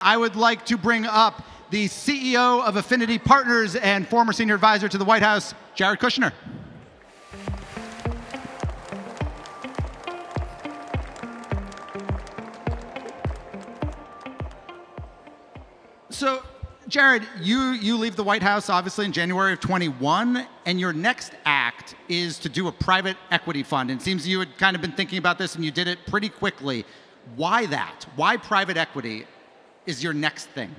I would like to bring up the CEO of Affinity Partners and former senior advisor to the White House, Jared Kushner. So, Jared, you leave the White House obviously in January of 21, and your next act is to do a private equity fund. And it seems you had kind of been thinking about this and you did it pretty quickly. Why that? Why private equity is your next thing?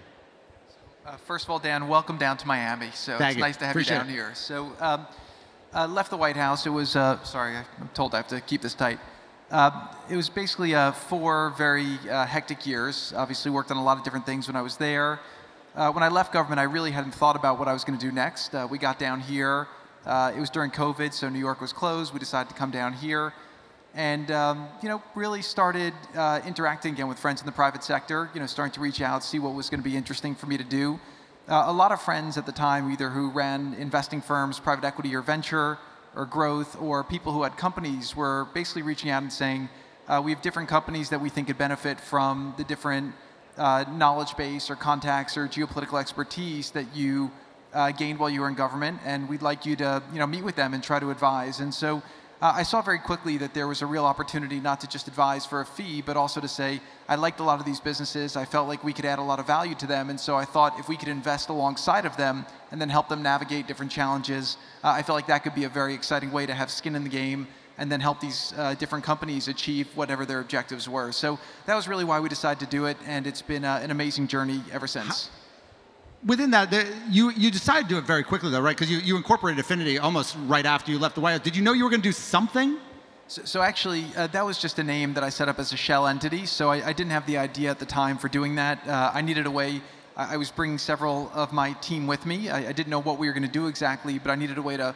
First of all, Dan, welcome down to Miami. So it's nice to have you down here. So left the White House. It was, sorry, I'm told I have to keep this tight. It was basically 4 very hectic years. Obviously worked on a lot of different things when I was there. When I left government, I really hadn't thought about what I was going to do next. We got down here. It was during COVID, so New York was closed. We decided to come down here. And really started interacting again with friends in the private sector, starting to reach out, see what was going to be interesting for me to do. A lot of friends at the time, either who ran investing firms, private equity or venture or growth, or people who had companies, were basically reaching out and saying, we have different companies that we think could benefit from the different knowledge base or contacts or geopolitical expertise that you gained while you were in government, and we'd like you to meet with them and try to advise. And so I saw very quickly that there was a real opportunity not to just advise for a fee, but also to say, I liked a lot of these businesses. I felt like we could add a lot of value to them. And so I thought if we could invest alongside of them and then help them navigate different challenges, I felt like that could be a very exciting way to have skin in the game and then help these different companies achieve whatever their objectives were. So that was really why we decided to do it. And it's been an amazing journey ever since. Within that, you decided to do it very quickly, though, right? Because you incorporated Affinity almost right after you left the White House. Did you know you were going to do something? So actually, that was just a name that I set up as a shell entity. So I didn't have the idea at the time for doing that. I needed a way. I was bringing several of my team with me. I didn't know what we were going to do exactly, but I needed a way to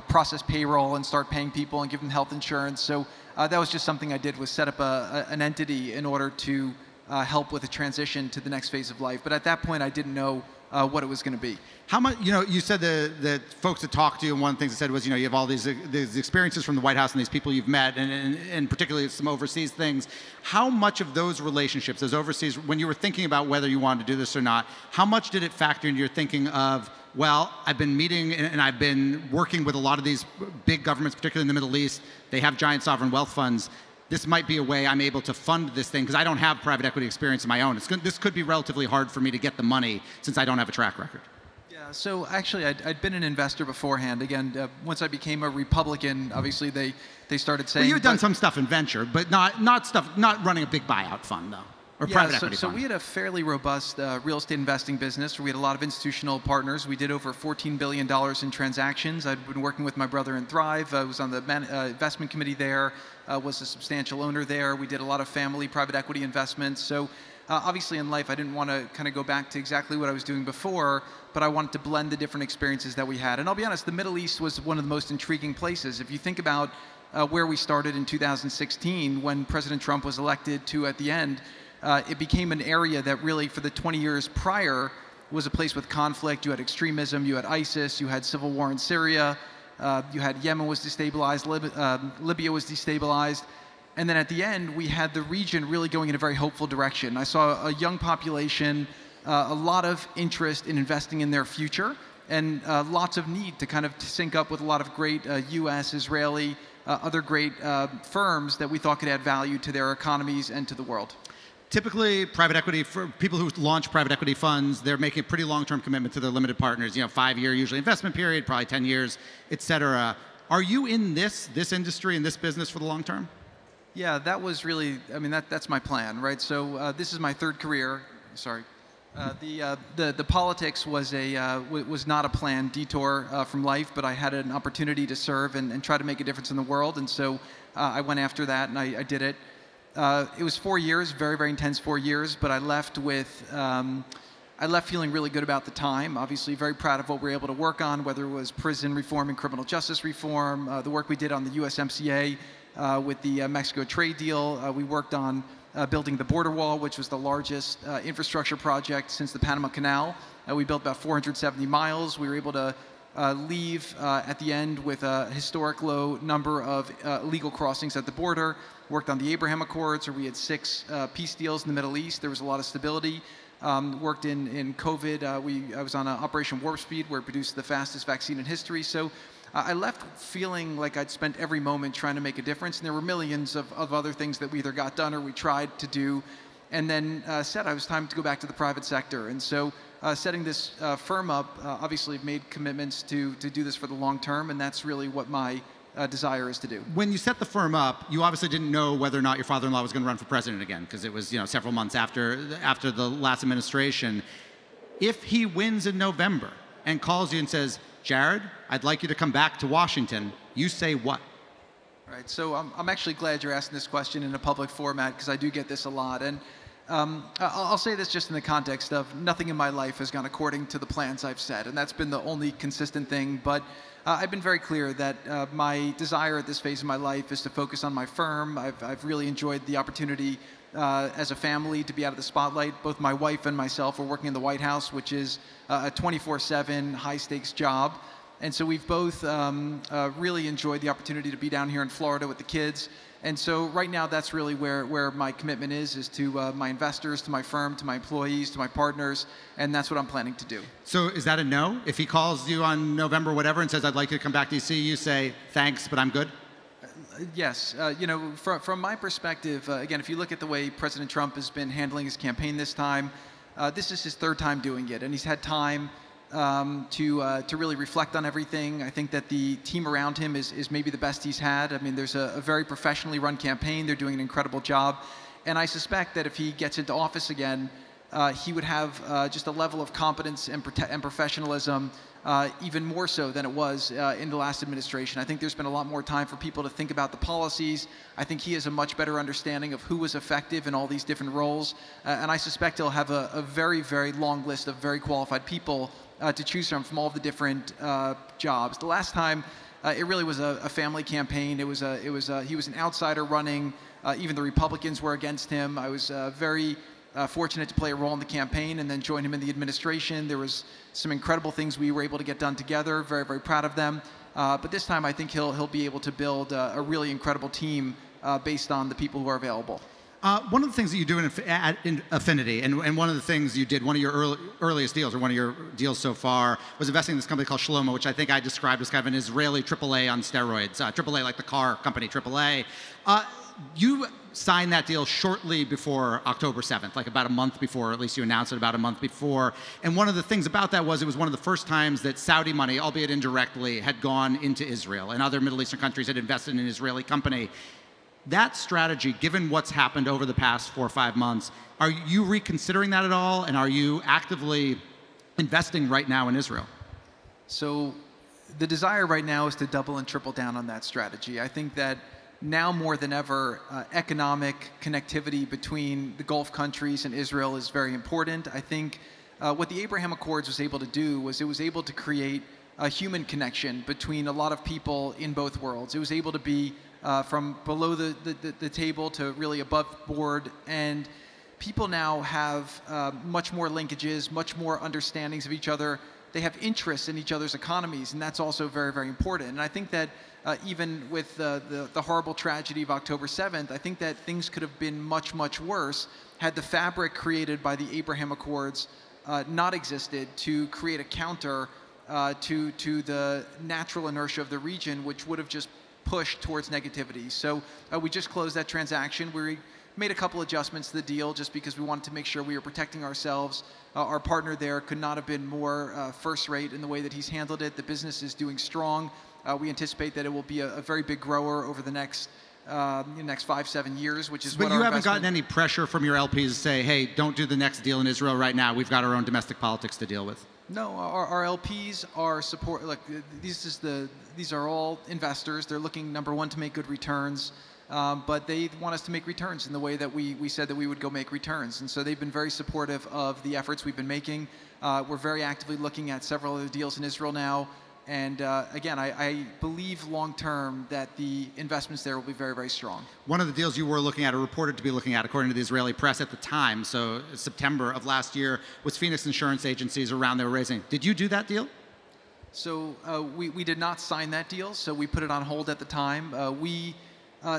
process payroll and start paying people and give them health insurance. So that was just something I did, was set up an entity in order to help with the transition to the next phase of life. But at that point, I didn't know what it was going to be. How much, you said that folks that talked to you, and one of the things they said was, you have all these experiences from the White House and these people you've met, and particularly some overseas things. How much of those relationships, those overseas, when you were thinking about whether you wanted to do this or not, how much did it factor into your thinking of, well, I've been meeting and I've been working with a lot of these big governments, particularly in the Middle East. They have giant sovereign wealth funds. This might be a way I'm able to fund this thing because I don't have private equity experience of my own. This could be relatively hard for me to get the money since I don't have a track record. Yeah, so actually I'd been an investor beforehand. Again, once I became a Republican, obviously they started saying— Well, you had done some stuff in venture, but not running a big buyout fund, though, or private equity fund. So we had a fairly robust real estate investing business where we had a lot of institutional partners. We did over $14 billion in transactions. I'd been working with my brother in Thrive. I was on the investment committee there. Was a substantial owner there. We did a lot of family private equity investments. So obviously in life, I didn't want to kind of go back to exactly what I was doing before, but I wanted to blend the different experiences that we had. And I'll be honest, the Middle East was one of the most intriguing places. If you think about where we started in 2016, when President Trump was elected to at the end, it became an area that really for the 20 years prior was a place with conflict. You had extremism, you had ISIS, you had civil war in Syria, you had Yemen was destabilized, Libya was destabilized, and then at the end we had the region really going in a very hopeful direction. I saw a young population, a lot of interest in investing in their future, and lots of need to kind of sync up with a lot of great U.S., Israeli, other great firms that we thought could add value to their economies and to the world. Typically, private equity, for people who launch private equity funds, they're making a pretty long-term commitment to their limited partners. 5-year usually investment period, probably 10 years, et cetera. Are you in this industry, in this business for the long term? Yeah, that was really, that's my plan, right? So this is my 3rd career. Sorry. The politics was not a planned detour from life, but I had an opportunity to serve and try to make a difference in the world. And so I went after that and I did it. It was 4 years, very, very intense 4 years, but I left feeling really good about the time. Obviously, very proud of what we were able to work on, whether it was prison reform and criminal justice reform, the work we did on the USMCA with the Mexico trade deal. We worked on building the border wall, which was the largest infrastructure project since the Panama Canal. We built about 470 miles. We were able to leave at the end with a historic low number of illegal crossings at the border. Worked on the Abraham Accords, where we had 6 peace deals in the Middle East. There was a lot of stability. worked in COVID. I was on Operation Warp Speed, where it produced the fastest vaccine in history. So I left feeling like I'd spent every moment trying to make a difference, and there were millions of other things that we either got done or we tried to do, and then said it was time to go back to the private sector. And so setting this firm up, obviously made commitments to do this for the long term, and that's really what my desire is to do. When you set the firm up, you obviously didn't know whether or not your father-in-law was going to run for president again, because it was several months after the last administration. If he wins in November and calls you and says, Jared, I'd like you to come back to Washington, you say what? Right. So I'm actually glad you're asking this question in a public format, because I do get this a lot. And I'll say this just in the context of nothing in my life has gone according to the plans I've set, and that's been the only consistent thing. But I've been very clear that my desire at this phase of my life is to focus on my firm. I've really enjoyed the opportunity as a family to be out of the spotlight. Both my wife and myself are working in the White House, which is a 24/7 high-stakes job. And so we've both really enjoyed the opportunity to be down here in Florida with the kids. And so right now, that's really where my commitment is to my investors, to my firm, to my employees, to my partners, and that's what I'm planning to do. So is that a no? If he calls you on November whatever and says, I'd like you to come back to DC, you say, thanks, but I'm good? Yes. From my perspective, again, if you look at the way President Trump has been handling his campaign this time, this is his third time doing it, and he's had time to really reflect on everything. I think that the team around him is maybe the best he's had. I mean, there's a very professionally run campaign. They're doing an incredible job. And I suspect that if he gets into office again, he would have just a level of competence and professionalism even more so than it was in the last administration. I think there's been a lot more time for people to think about the policies. I think he has a much better understanding of who was effective in all these different roles. And I suspect he'll have a very, very long list of very qualified people to choose from all of the different jobs. The last time, it really was a family campaign. He was an outsider running. Even the Republicans were against him. I was very fortunate to play a role in the campaign and then join him in the administration. There was some incredible things we were able to get done together. Very, very proud of them. But this time, I think he'll be able to build a really incredible team based on the people who are available. One of the things that you do in Affinity, and one of the things you did, one of your earliest deals, or one of your deals so far, was investing in this company called Shlomo, which I think I described as kind of an Israeli AAA on steroids. AAA like the car company, AAA. You signed that deal shortly before October 7th, like about a month before, or at least you announced it about a month before. And one of the things about that was it was one of the first times that Saudi money, albeit indirectly, had gone into Israel, and other Middle Eastern countries had invested in an Israeli company. That strategy, given what's happened over the past 4 or 5 months, are you reconsidering that at all? And are you actively investing right now in Israel? So the desire right now is to double and triple down on that strategy. I think that now more than ever, economic connectivity between the Gulf countries and Israel is very important. I think what the Abraham Accords was able to do was it was able to create a human connection between a lot of people in both worlds. It was able to be from below the table to really above board, and people now have much more linkages, much more understandings of each other. They have interests in each other's economies, and that's also very, very important. And I think that even with the horrible tragedy of October 7th, I think that things could have been much, much worse had the fabric created by the Abraham Accords not existed to create a counter to the natural inertia of the region, which would have just pushed towards negativity. So we just closed that transaction. We made a couple adjustments to the deal just because we wanted to make sure we were protecting ourselves. Our partner there could not have been more first rate in the way that he's handled it. The business is doing strong. We anticipate that it will be a very big grower over the next 5-7 years, which is what our investment... But you haven't gotten any pressure from your LPs to say, hey, don't do the next deal in Israel right now. We've got our own domestic politics to deal with. No, our LPs are support. Look, these are all investors. They're looking, number one, to make good returns, but they want us to make returns in the way that we said that we would go make returns. And so they've been very supportive of the efforts we've been making. We're very actively looking at several other deals in Israel now. And again, I believe long-term that the investments there will be very, very strong. One of the deals you were looking at, or reported to be looking at, according to the Israeli press at the time, so September of last year, was Phoenix Insurance Agencies around they were raising. Did you do that deal? So we did not sign that deal, so we put it on hold at the time. We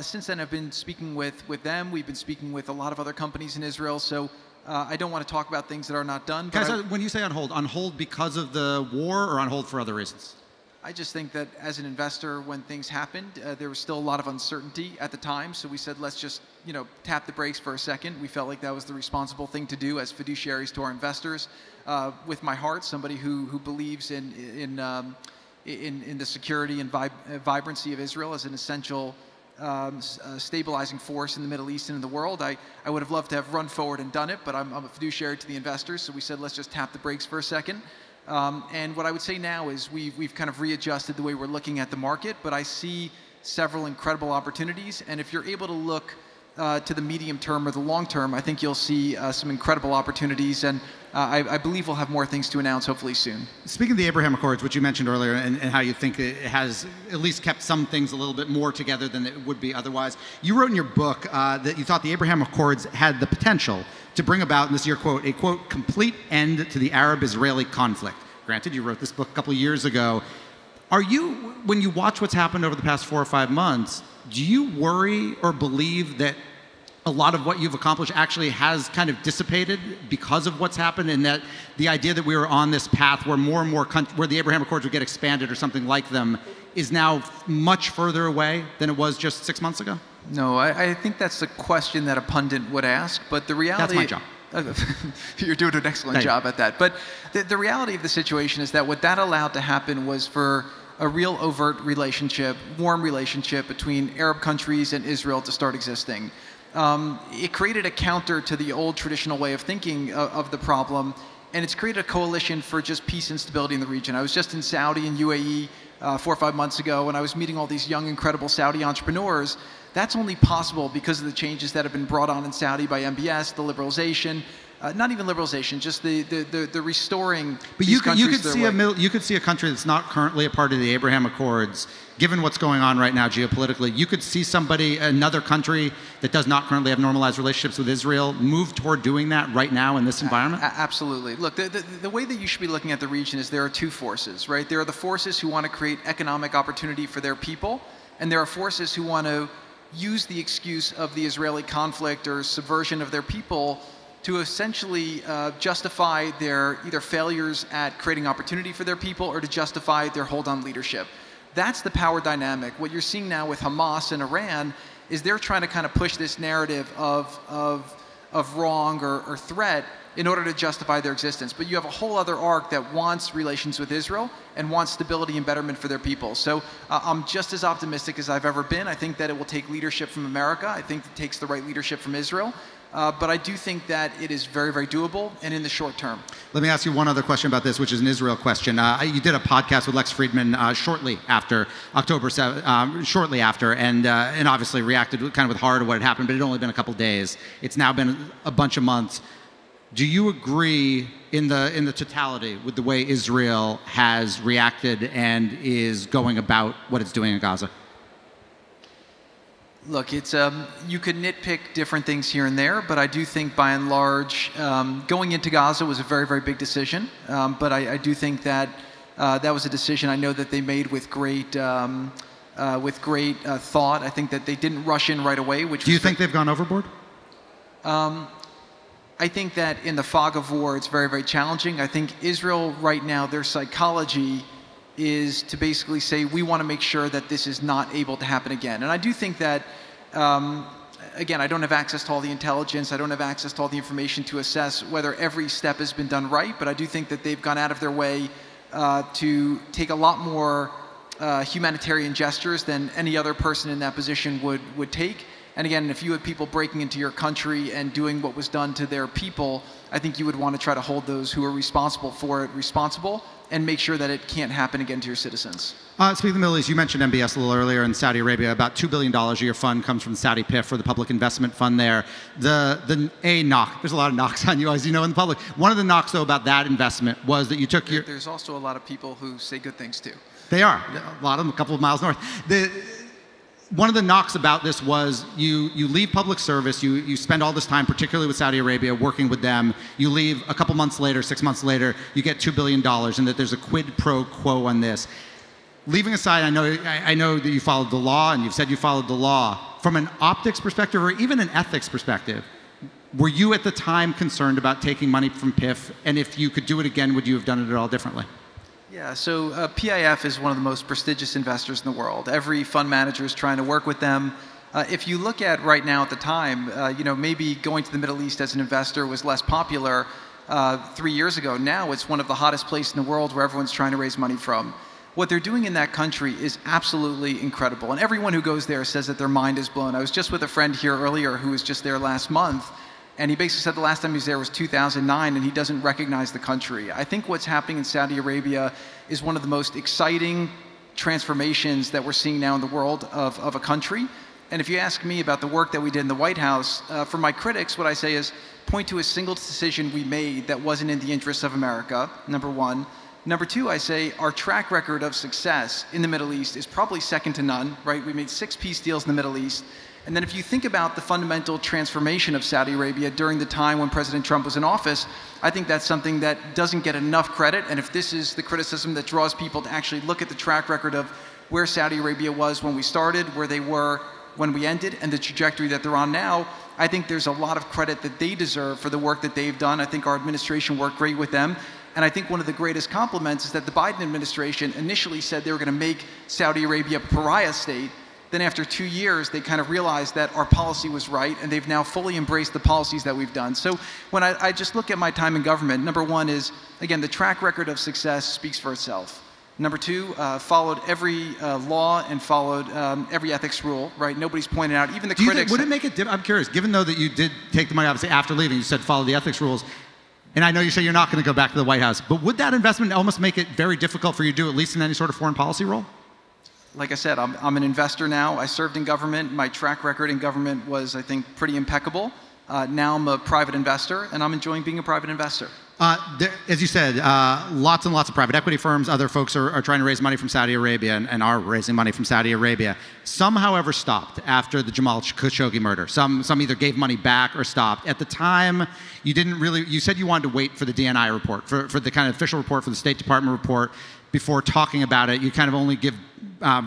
since then have been speaking with them. We've been speaking with a lot of other companies in Israel. So I don't want to talk about things that are not done. Guys, when you say on hold because of the war or on hold for other reasons? I just think that as an investor, when things happened, there was still a lot of uncertainty at the time. So we said, let's just, tap the brakes for a second. We felt like that was the responsible thing to do as fiduciaries to our investors. With my heart, somebody who believes in the security and vibrancy of Israel as an essential stabilizing force in the Middle East and in the world. I would have loved to have run forward and done it, but I'm a fiduciary to the investors. So we said, let's just tap the brakes for a second. And what I would say now is we've kind of readjusted the way we're looking at the market, but I see several incredible opportunities. And if you're able to look to the medium term or the long term, I think you'll see some incredible opportunities. And I believe we'll have more things to announce hopefully soon. Speaking of the Abraham Accords, which you mentioned earlier, and how you think it has at least kept some things a little bit more together than it would be otherwise, you wrote in your book that you thought the Abraham Accords had the potential to bring about, and this is your quote, a quote, complete end to the Arab-Israeli conflict. Granted, you wrote this book a couple of years ago. Are you, when you watch what's happened over the past 4 or 5 months, do you worry or believe that a lot of what you've accomplished actually has kind of dissipated because of what's happened, and that the idea that we were on this path where more and more where the Abraham Accords would get expanded or something like them is now much further away than it was just 6 months ago? No, I think that's the question that a pundit would ask, but the reality... That's my job. You're doing an excellent job at that. But the reality of the situation is that what that allowed to happen was for a real overt relationship, warm relationship between Arab countries and Israel to start existing. It created a counter to the old traditional way of thinking of the problem, and it's created a coalition for just peace and stability in the region. I was just in Saudi and UAE 4 or 5 months ago, and I was meeting all these young, incredible Saudi entrepreneurs. That's only possible because of the changes that have been brought on in Saudi by MBS, the liberalization, not even liberalization, just the restoring. But you could see a country that's not currently a part of the Abraham Accords, given what's going on right now geopolitically. You could see another country that does not currently have normalized relationships with Israel, move toward doing that right now in this environment? Absolutely. Look, the way that you should be looking at the region is there are two forces, right? There are the forces who want to create economic opportunity for their people, and there are forces who want to use the excuse of the Israeli conflict or subversion of their people to essentially justify their either failures at creating opportunity for their people or to justify their hold on leadership. That's the power dynamic. What you're seeing now with Hamas and Iran is they're trying to kind of push this narrative of wrong or threat in order to justify their existence. But you have a whole other arc that wants relations with Israel and wants stability and betterment for their people. So I'm just as optimistic as I've ever been. I think that it will take leadership from America. I think it takes the right leadership from Israel. But I do think that it is very, very doable and in the short term. Let me ask you one other question about this, which is an Israel question. You did a podcast with Lex Friedman shortly after October 7th, shortly after, and obviously reacted kind of with horror to what had happened, but it had only been a couple days. It's now been a bunch of months. Do you agree in the totality with the way Israel has reacted and is going about what it's doing in Gaza? Look, it's you could nitpick different things here and there, but I do think by and large, going into Gaza was a very, very big decision. But I do think that that was a decision I know that they made with great thought. I think that they didn't rush in right away. Do you think they've gone overboard? I think that in the fog of war, it's very, very challenging. I think Israel right now, their psychology is to basically say, we want to make sure that this is not able to happen again. And I do think that, again, I don't have access to all the intelligence. I don't have access to all the information to assess whether every step has been done right. But I do think that they've gone out of their way to take a lot more humanitarian gestures than any other person in that position would take. And again, if you had people breaking into your country and doing what was done to their people, I think you would want to try to hold those who are responsible for it responsible and make sure that it can't happen again to your citizens. Speaking of the Middle East, you mentioned MBS a little earlier in Saudi Arabia. About $2 billion of your fund comes from the Saudi PIF, or the Public Investment Fund there. There's a lot of knocks on you, as you know, in the public. One of the knocks, though, about that investment was that you took There's also a lot of people who say good things, too. They are. A lot of them, a couple of miles north. One of the knocks about this was you leave public service, you spend all this time, particularly with Saudi Arabia, working with them. You leave a couple months later, 6 months later, you get $2 billion, and that there's a quid pro quo on this. Leaving aside, I know that you followed the law, and you've said you followed the law. From an optics perspective, or even an ethics perspective, Were you at the time concerned about taking money from PIF? And if you could do it again, would you have done it at all differently? Yeah, so PIF is one of the most prestigious investors in the world. Every fund manager is trying to work with them. If you look at right now at the time, maybe going to the Middle East as an investor was less popular 3 years ago. Now it's one of the hottest places in the world where everyone's trying to raise money from. What they're doing in that country is absolutely incredible. And everyone who goes there says that their mind is blown. I was just with a friend here earlier who was just there last month. And he basically said the last time he was there was 2009, and he doesn't recognize the country. I think what's happening in Saudi Arabia is one of the most exciting transformations that we're seeing now in the world of a country. And if you ask me about the work that we did in the White House, for my critics, what I say is point to a single decision we made that wasn't in the interests of America, number one. Number two, I say our track record of success in the Middle East is probably second to none, right? We made 6 peace deals in the Middle East. And then if you think about the fundamental transformation of Saudi Arabia during the time when President Trump was in office, I think that's something that doesn't get enough credit. And if this is the criticism that draws people to actually look at the track record of where Saudi Arabia was when we started, where they were when we ended, and the trajectory that they're on now, I think there's a lot of credit that they deserve for the work that they've done. I think our administration worked great with them. And I think one of the greatest compliments is that the Biden administration initially said they were going to make Saudi Arabia a pariah state. Then after 2 years, they kind of realized that our policy was right, and they've now fully embraced the policies that we've done. So when I just look at my time in government, number one is, again, the track record of success speaks for itself. Number two, followed every law and followed every ethics rule, right? Nobody's pointed out, even the critics. Would it make it, I'm curious, given though that you did take the money, obviously after leaving, you said follow the ethics rules, and I know you say you're not going to go back to the White House, but would that investment almost make it very difficult for you to do, at least in any sort of foreign policy role? Like I said, I'm an investor now. I served in government. My track record in government was, I think, pretty impeccable. Now I'm a private investor, and I'm enjoying being a private investor. As you said, lots and lots of private equity firms, other folks are trying to raise money from Saudi Arabia and are raising money from Saudi Arabia. Some, however, stopped after the Jamal Khashoggi murder. Some either gave money back or stopped. At the time, you said you wanted to wait for the DNI report, for the kind of official report, for the State Department report, before talking about it. You kind of only give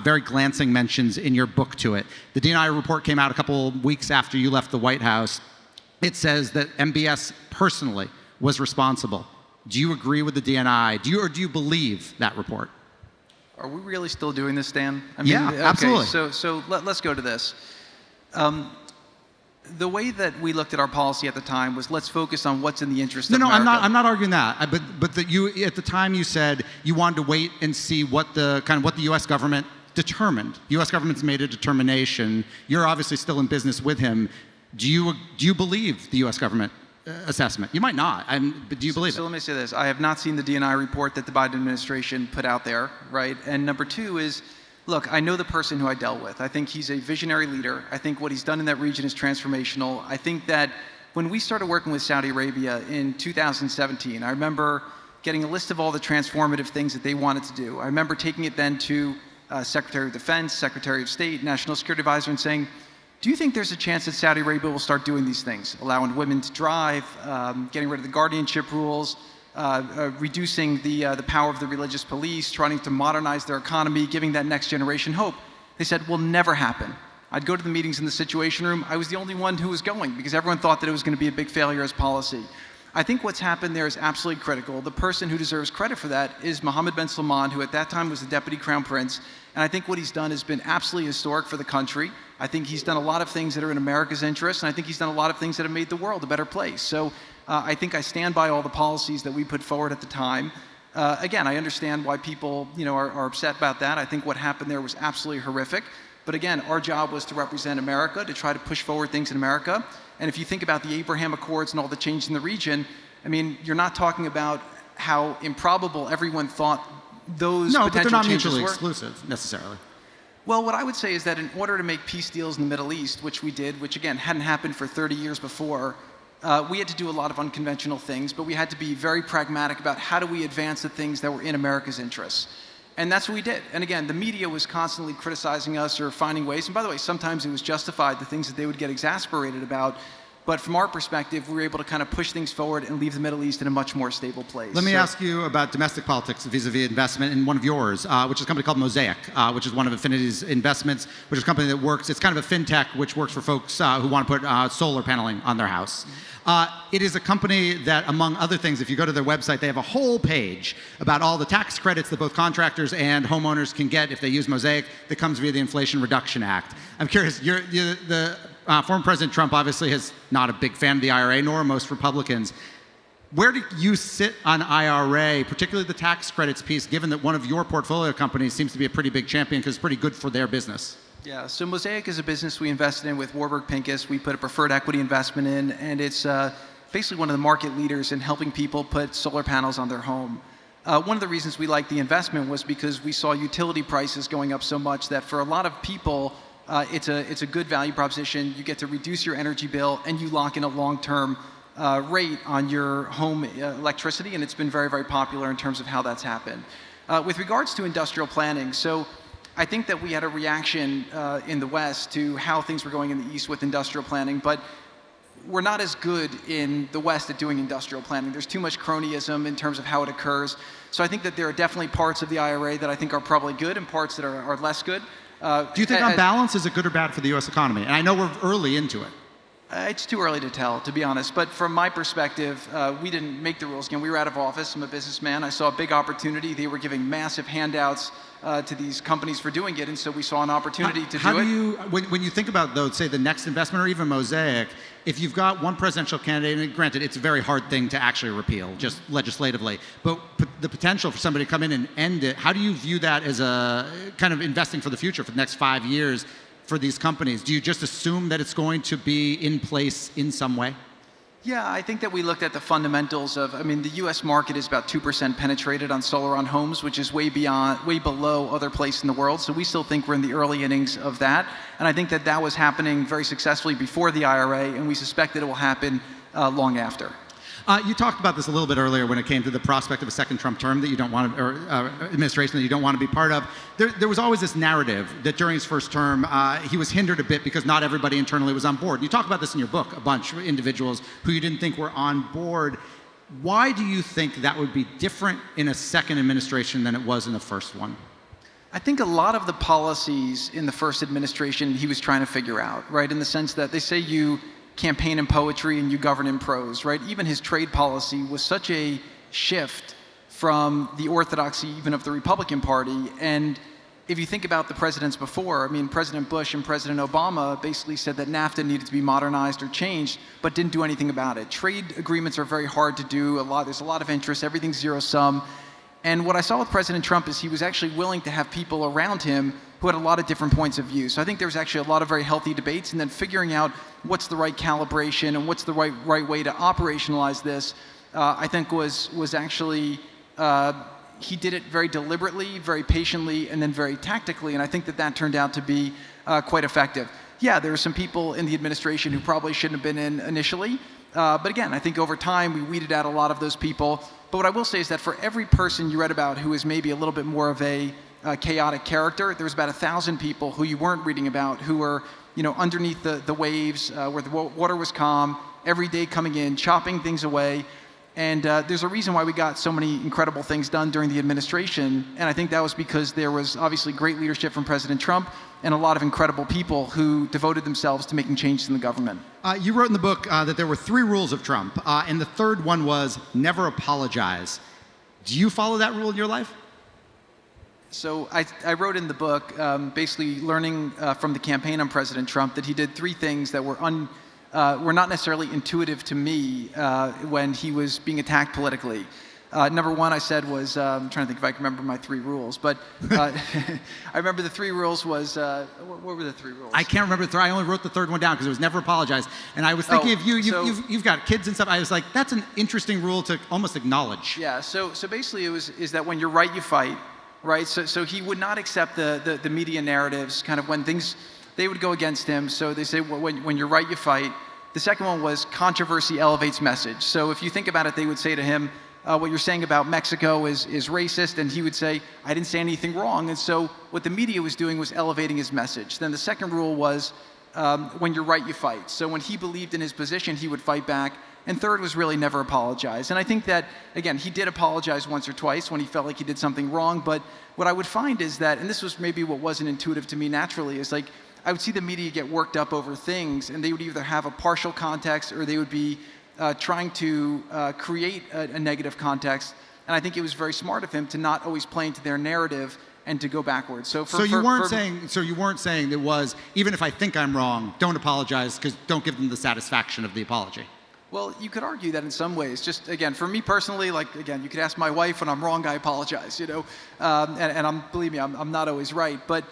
very glancing mentions in your book to it. The DNI report came out a couple weeks after you left the White House. It says that MBS personally was responsible. Do you agree with the DNI? Or do you believe that report? Are we really still doing this, Dan? I mean, yeah, absolutely. So let's go to this. The way that we looked at our policy at the time was let's focus on what's in the interest of America. I'm not arguing that. But that you at the time you said you wanted to wait and see what the U.S. government determined. The U.S. government's made a determination. You're obviously still in business with him. Do you believe the U.S. government assessment? You might not, but do you believe it? So let me say this. I have not seen the DNI report that the Biden administration put out there, right? And number two is, look, I know the person who I dealt with. I think he's a visionary leader. I think what he's done in that region is transformational. I think that when we started working with Saudi Arabia in 2017, I remember getting a list of all the transformative things that they wanted to do. I remember taking it then to Secretary of Defense, Secretary of State, National Security Advisor, and saying, do you think there's a chance that Saudi Arabia will start doing these things, allowing women to drive, getting rid of the guardianship rules, reducing the power of the religious police, trying to modernize their economy, giving that next generation hope? They said, will never happen. I'd go to the meetings in the Situation Room. I was the only one who was going because everyone thought that it was going to be a big failure as policy. I think what's happened there is absolutely critical. The person who deserves credit for that is Mohammed bin Salman, who at that time was the Deputy Crown Prince. And I think what he's done has been absolutely historic for the country. I think he's done a lot of things that are in America's interest, and I think he's done a lot of things that have made the world a better place. So I think I stand by all the policies that we put forward at the time. Again, I understand why people are upset about that. I think what happened there was absolutely horrific. But again, our job was to represent America, to try to push forward things in America. And if you think about the Abraham Accords and all the change in the region, I mean, you're not talking about how improbable everyone thought those potential changes were. No, but they're not mutually exclusive, necessarily. Well, what I would say is that in order to make peace deals in the Middle East, which we did, which again hadn't happened for 30 years before, we had to do a lot of unconventional things, but we had to be very pragmatic about how do we advance the things that were in America's interests. And that's what we did. And again, the media was constantly criticizing us or finding ways. And by the way, sometimes it was justified, the things that they would get exasperated about. But from our perspective, we were able to kind of push things forward and leave the Middle East in a much more stable place. Let me ask you about domestic politics vis-a-vis investment in one of yours, which is a company called Mosaic, which is one of Affinity's investments, which is a company that works, it's kind of a fintech which works for folks who want to put solar paneling on their house. It is a company that, among other things, if you go to their website, they have a whole page about all the tax credits that both contractors and homeowners can get if they use Mosaic that comes via the Inflation Reduction Act. I'm curious, former President Trump obviously is not a big fan of the IRA, nor are most Republicans. Where do you sit on IRA, particularly the tax credits piece, given that one of your portfolio companies seems to be a pretty big champion because it's pretty good for their business? Yeah, so Mosaic is a business we invested in with Warburg Pincus. We put a preferred equity investment in, and it's basically one of the market leaders in helping people put solar panels on their home. One of the reasons we liked the investment was because we saw utility prices going up so much that for a lot of people, it's a good value proposition. You get to reduce your energy bill, and you lock in a long-term rate on your home electricity, and it's been very, very popular in terms of how that's happened. With regards to industrial planning, so I think that we had a reaction in the West to how things were going in the East with industrial planning, but we're not as good in the West at doing industrial planning. There's too much cronyism in terms of how it occurs. So I think that there are definitely parts of the IRA that I think are probably good and parts that are less good. Do you think on balance, is it good or bad for the U.S. economy? And I know we're early into it. It's too early to tell, to be honest. But from my perspective, we didn't make the rules. Again, we were out of office. I'm a businessman. I saw a big opportunity. They were giving massive handouts to these companies for doing it, and so we saw an opportunity to do it. How do you, when you think about, though, say the next investment or even Mosaic, if you've got one presidential candidate, and granted, it's a very hard thing to actually repeal, just legislatively, but the potential for somebody to come in and end it, how do you view that as a kind of investing for the future for the next 5 years for these companies? Do you just assume that it's going to be in place in some way? Yeah, I think that we looked at the fundamentals of, I mean, the U.S. market is about 2% penetrated on solar on homes, which is way below other places in the world. So we still think we're in the early innings of that. And I think that that was happening very successfully before the IRA, and we suspect that it will happen long after. You talked about this a little bit earlier when it came to the prospect of a second Trump term that you don't want, or administration that you don't want to be part of. There was always this narrative that during his first term, he was hindered a bit because not everybody internally was on board. You talk about this in your book, a bunch of individuals who you didn't think were on board. Why do you think that would be different in a second administration than it was in the first one? I think a lot of the policies in the first administration he was trying to figure out, right? In the sense that they say you campaign in poetry and you govern in prose, right? Even his trade policy was such a shift from the orthodoxy even of the Republican Party. And if you think about the presidents before, I mean, President Bush and President Obama basically said that NAFTA needed to be modernized or changed, but didn't do anything about it. Trade agreements are very hard to do. There's a lot of interest. Everything's zero sum. And what I saw with President Trump is he was actually willing to have people around him who had a lot of different points of view. So I think there was actually a lot of very healthy debates, and then figuring out what's the right calibration and what's the right way to operationalize this, I think was actually, he did it very deliberately, very patiently, and then very tactically, and I think that turned out to be quite effective. Yeah, there are some people in the administration who probably shouldn't have been in initially, but again, I think over time we weeded out a lot of those people. But what I will say is that for every person you read about who is maybe a little bit more of a chaotic character, there was about 1,000 people who you weren't reading about who were, underneath the waves where the water was calm, every day coming in, chopping things away. And there's a reason why we got so many incredible things done during the administration. And I think that was because there was obviously great leadership from President Trump and a lot of incredible people who devoted themselves to making changes in the government. You wrote in the book that there were 3 rules of Trump, and the third one was never apologize. Do you follow that rule in your life? So I wrote in the book, basically learning from the campaign on President Trump, that he did 3 things that were not necessarily intuitive to me when he was being attacked politically. Number 1, I said, was, I'm trying to think if I can remember my 3 rules, but I remember the 3 rules was, what were the 3 rules? I can't remember the 3. I only wrote the third one down because it was never apologize. And I was thinking of you, you've got kids and stuff. I was like, that's an interesting rule to almost acknowledge. Yeah, so basically is that when you're right, you fight. Right, so he would not accept the media narratives, kind of when things, they would go against him. So they say, well, when you're right, you fight. The second one was controversy elevates message. So if you think about it, they would say to him, what you're saying about Mexico is racist, and he would say, I didn't say anything wrong. And so what the media was doing was elevating his message. Then the second rule was when you're right, you fight. So when he believed in his position, he would fight back. And third was really never apologize. And I think that, again, he did apologize once or twice when he felt like he did something wrong. But what I would find is that, and this was maybe what wasn't intuitive to me naturally, is like I would see the media get worked up over things, and they would either have a partial context or they would be trying to create a negative context. And I think it was very smart of him to not always play into their narrative and to go backwards. So you weren't saying it was, even if I think I'm wrong, don't apologize because don't give them the satisfaction of the apology. Well, you could argue that in some ways. Just again, for me personally, like again, you could ask my wife when I'm wrong, I apologize. You know, and believe me, I'm not always right. But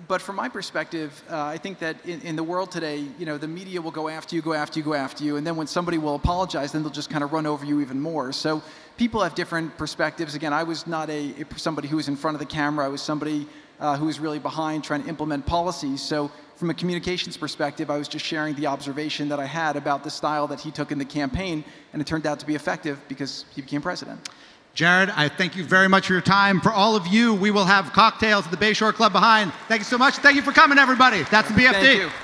but from my perspective, I think that in the world today, you know, the media will go after you, and then when somebody will apologize, then they'll just kind of run over you even more. So people have different perspectives. Again, I was not somebody who was in front of the camera. I was somebody who was really behind trying to implement policies. So from a communications perspective, I was just sharing the observation that I had about the style that he took in the campaign, and it turned out to be effective because he became president. Jared, I thank you very much for your time. For all of you, we will have cocktails at the Bayshore Club behind. Thank you so much. Thank you for coming, everybody. That's the BFD. Thank you.